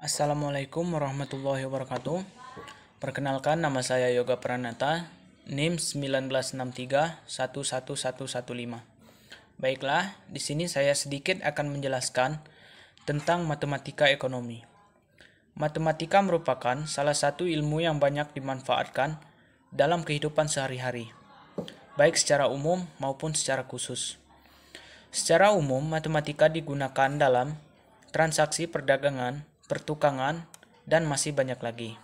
Assalamualaikum warahmatullahi wabarakatuh. Perkenalkan, nama saya Yoga Pranata, NIM 1963-11115. Baiklah, di sini saya sedikit akan menjelaskan tentang matematika ekonomi. Matematika merupakan salah satu ilmu yang banyak dimanfaatkan dalam kehidupan sehari-hari, baik secara umum maupun secara khusus. Secara umum, matematika digunakan dalam transaksi perdagangan, pertukangan, dan masih banyak lagi.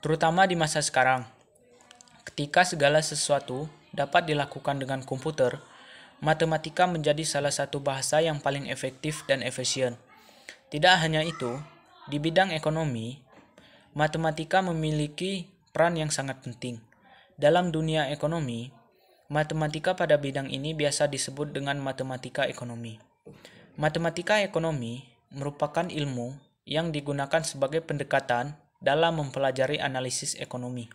Terutama di masa sekarang, ketika segala sesuatu dapat dilakukan dengan komputer, matematika menjadi salah satu bahasa yang paling efektif dan efisien. Tidak hanya itu, di bidang ekonomi, matematika memiliki peran yang sangat penting. Dalam dunia ekonomi, matematika pada bidang ini biasa disebut dengan matematika ekonomi. Matematika ekonomi merupakan ilmu yang digunakan sebagai pendekatan dalam mempelajari analisis ekonomi.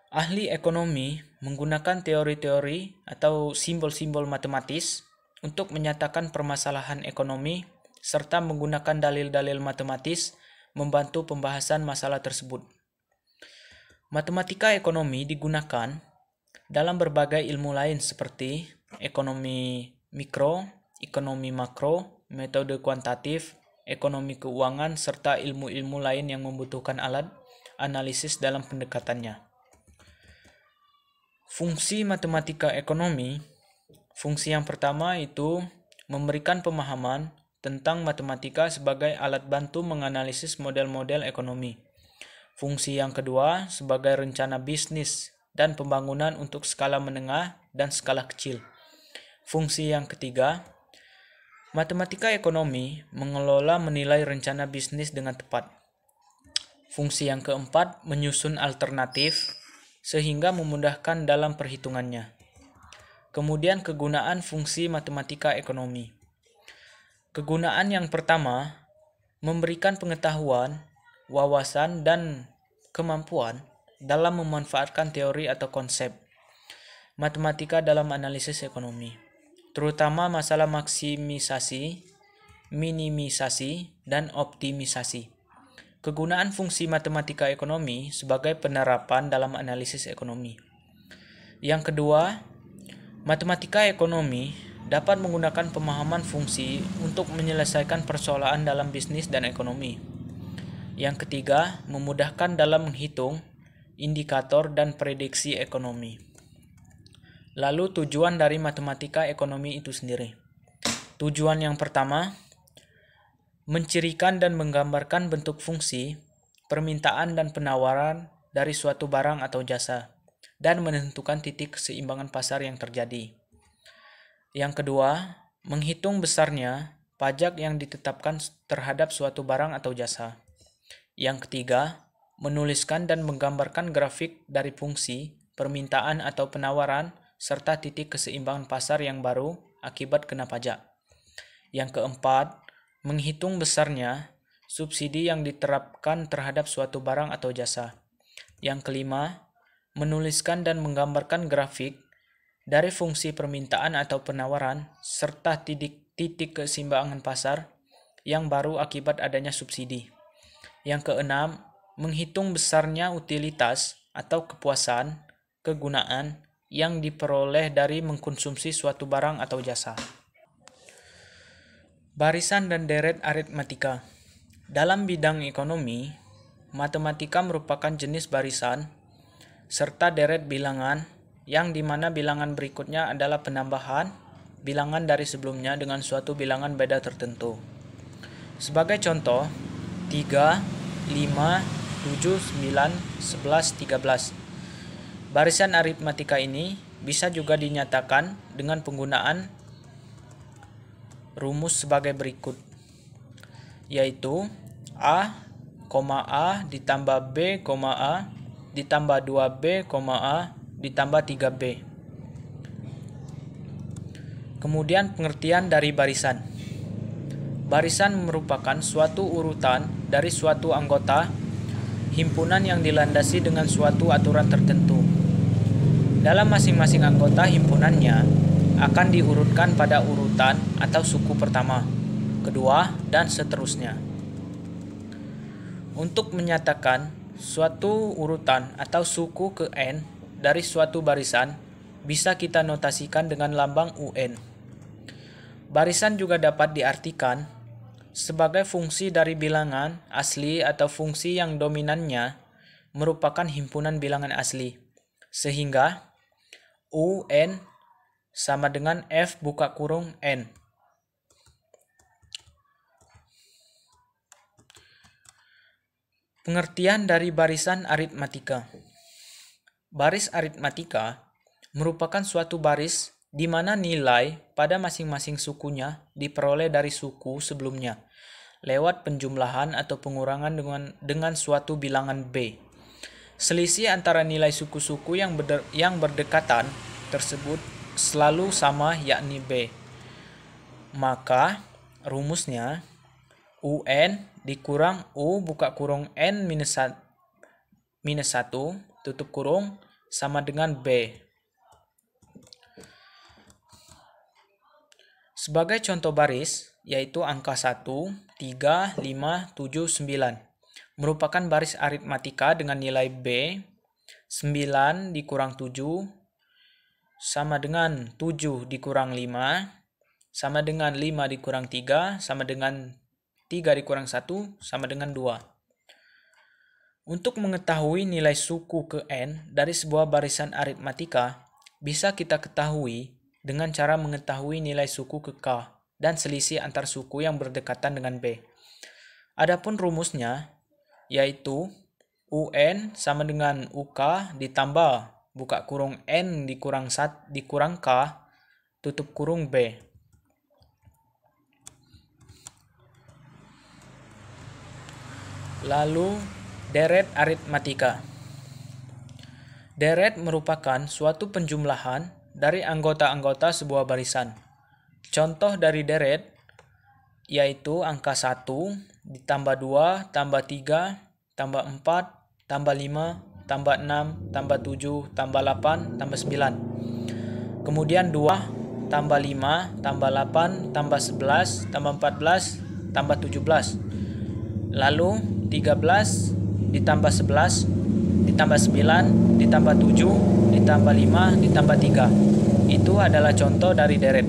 Ahli ekonomi menggunakan teori-teori atau simbol-simbol matematis untuk menyatakan permasalahan ekonomi serta menggunakan dalil-dalil matematis membantu pembahasan masalah tersebut. Matematika ekonomi digunakan dalam berbagai ilmu lain seperti ekonomi mikro, ekonomi makro, metode kuantitatif, ekonomi keuangan, serta ilmu-ilmu lain yang membutuhkan alat analisis dalam pendekatannya. Fungsi matematika ekonomi, fungsi yang pertama itu memberikan pemahaman tentang matematika sebagai alat bantu menganalisis model-model ekonomi. Fungsi yang kedua sebagai rencana bisnis dan pembangunan untuk skala menengah dan skala kecil. Fungsi yang ketiga, matematika ekonomi mengelola menilai rencana bisnis dengan tepat. Fungsi yang keempat menyusun alternatif sehingga memudahkan dalam perhitungannya. Kemudian kegunaan fungsi matematika ekonomi. Kegunaan yang pertama, memberikan pengetahuan, wawasan, dan kemampuan dalam memanfaatkan teori atau konsep matematika dalam analisis ekonomi, terutama masalah maksimisasi, minimisasi, dan optimisasi. Kegunaan fungsi matematika ekonomi sebagai penerapan dalam analisis ekonomi. Yang kedua, matematika ekonomi dapat menggunakan pemahaman fungsi untuk menyelesaikan persoalan dalam bisnis dan ekonomi. Yang ketiga, memudahkan dalam menghitung indikator dan prediksi ekonomi. Lalu tujuan dari matematika ekonomi itu sendiri. Tujuan yang pertama, mencirikan dan menggambarkan bentuk fungsi, permintaan dan penawaran dari suatu barang atau jasa, dan menentukan titik keseimbangan pasar yang terjadi. Yang kedua, menghitung besarnya pajak yang ditetapkan terhadap suatu barang atau jasa. Yang ketiga, menuliskan dan menggambarkan grafik dari fungsi, permintaan atau penawaran, serta titik keseimbangan pasar yang baru akibat kena pajak. Yang keempat, menghitung besarnya subsidi yang diterapkan terhadap suatu barang atau jasa. Yang kelima, menuliskan dan menggambarkan grafik dari fungsi permintaan atau penawaran, serta titik keseimbangan pasar yang baru akibat adanya subsidi. Yang keenam, menghitung besarnya utilitas atau kepuasan, kegunaan yang diperoleh dari mengkonsumsi suatu barang atau jasa. Barisan dan deret aritmatika. Dalam bidang ekonomi, matematika merupakan jenis barisan serta deret bilangan yang dimana bilangan berikutnya adalah penambahan bilangan dari sebelumnya dengan suatu bilangan beda tertentu. Sebagai contoh, 3, 5, 7, 9, 11, 13. Barisan aritmatika ini bisa juga dinyatakan dengan penggunaan rumus sebagai berikut, yaitu A, A ditambah B, A ditambah 2B, A ditambah 3B. Kemudian pengertian dari barisan. Barisan merupakan suatu urutan dari suatu anggota himpunan yang dilandasi dengan suatu aturan tertentu. Dalam masing-masing anggota himpunannya akan diurutkan pada urutan atau suku pertama. kedua, dan seterusnya. Untuk menyatakan suatu urutan atau suku ke n dari suatu barisan, bisa kita notasikan dengan lambang UN. Barisan juga dapat diartikan sebagai fungsi dari bilangan asli atau fungsi yang dominannya merupakan himpunan bilangan asli. Sehingga UN sama dengan F buka kurung N. Pengertian dari barisan aritmatika. Baris aritmatika merupakan suatu baris di mana nilai pada masing-masing sukunya diperoleh dari suku sebelumnya lewat penjumlahan atau pengurangan dengan suatu bilangan B. Selisih antara nilai suku-suku yang berdekatan tersebut selalu sama, yakni B. Maka rumusnya UN dikurang U buka kurung N minus 1 tutup kurung sama dengan B. Sebagai contoh baris, yaitu angka 1, 3, 5, 7, 9, merupakan baris aritmatika dengan nilai B, 9 dikurang 7, sama dengan 7 dikurang 5, sama dengan 5 dikurang 3, sama dengan 3 dikurang 1, sama dengan 2. Untuk mengetahui nilai suku ke N dari sebuah barisan aritmatika, bisa kita ketahui dengan cara mengetahui nilai suku ke K dan selisih antar suku yang berdekatan dengan B. Adapun rumusnya yaitu UN sama dengan UK ditambah buka kurung N dikurang K tutup kurung B. Lalu deret aritmatika. Deret merupakan suatu penjumlahan dari anggota-anggota sebuah barisan. Contoh dari deret yaitu angka 1 ditambah 2 tambah 3 tambah 4 tambah 5 tambah 6 tambah 7 tambah 8 tambah 9. Kemudian 2 tambah 5 tambah 8 tambah 11 tambah 14 tambah 17. Lalu 13 ditambah 11 ditambah 9 ditambah 7 ditambah 5 ditambah 3. Itu adalah contoh dari deret.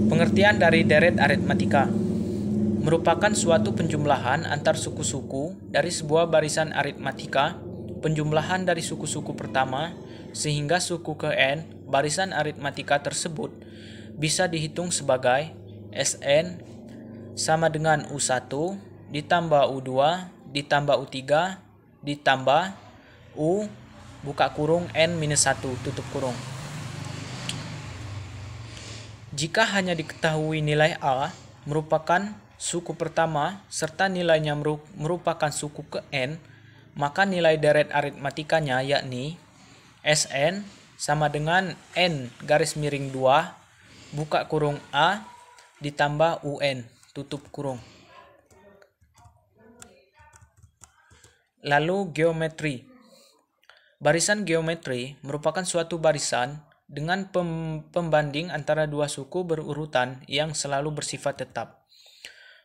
Pengertian dari deret aritmatika merupakan suatu penjumlahan antar suku-suku dari sebuah barisan aritmatika, penjumlahan dari suku-suku pertama sehingga suku ke N barisan aritmatika tersebut bisa dihitung sebagai Sn sama dengan U1 ditambah U2 ditambah U3 ditambah U buka kurung N-1 tutup kurung. Jika hanya diketahui nilai A merupakan suku pertama serta nilainya merupakan suku ke N, maka nilai deret aritmatikanya yakni Sn sama dengan N garis miring 2 buka kurung A ditambah UN tutup kurung. Lalu geometri. Barisan geometri merupakan suatu barisan dengan pembanding antara dua suku berurutan yang selalu bersifat tetap.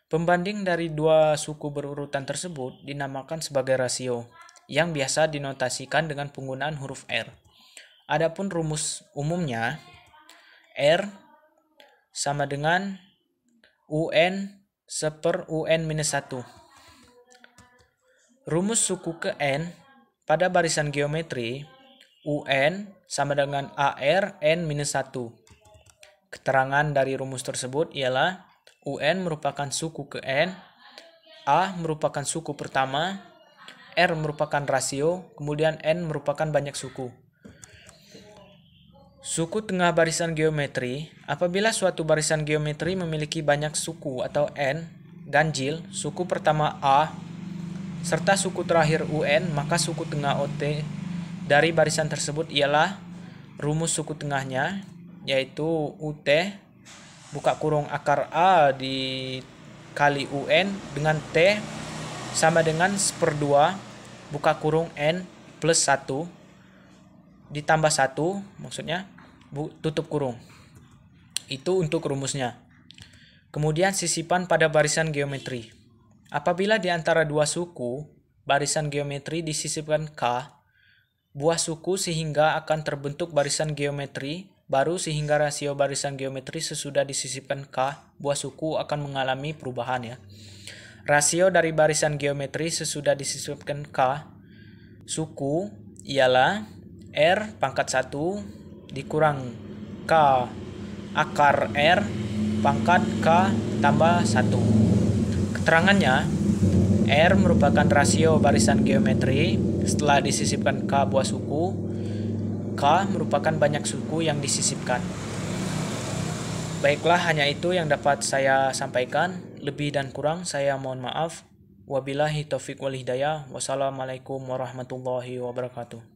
Pembanding dari dua suku berurutan tersebut dinamakan sebagai rasio, yang biasa dinotasikan dengan penggunaan huruf R. Adapun rumus umumnya, R sama dengan UN seper UN-1. Rumus suku ke N pada barisan geometri, UN sama dengan AR N-1. Keterangan dari rumus tersebut ialah UN merupakan suku ke N, A merupakan suku pertama, R merupakan rasio, kemudian N merupakan banyak suku. Suku tengah barisan geometri, apabila suatu barisan geometri memiliki banyak suku atau N, ganjil, suku pertama A, serta suku terakhir UN, maka suku tengah OT dari barisan tersebut ialah rumus suku tengahnya, yaitu UT buka kurung akar A dikali UN dengan T sama dengan 1/2 buka kurung N plus 1 ditambah 1 maksudnya tutup kurung. Itu untuk rumusnya. Kemudian sisipan pada barisan geometri. Apabila di antara dua suku, barisan geometri disisipkan K, buah suku sehingga akan terbentuk barisan geometri baru sehingga rasio barisan geometri sesudah disisipkan K, buah suku akan mengalami perubahan ya. Rasio dari barisan geometri sesudah disisipkan K, suku ialah R pangkat 1 dikurang K akar R pangkat K tambah 1. Keterangannya, R merupakan rasio barisan geometri setelah disisipkan K buah suku. K merupakan banyak suku yang disisipkan. Baiklah, hanya itu yang dapat saya sampaikan. Lebih dan kurang saya mohon maaf. Wabillahi taufiq wal hidayah. Wassalamualaikum warahmatullahi wabarakatuh.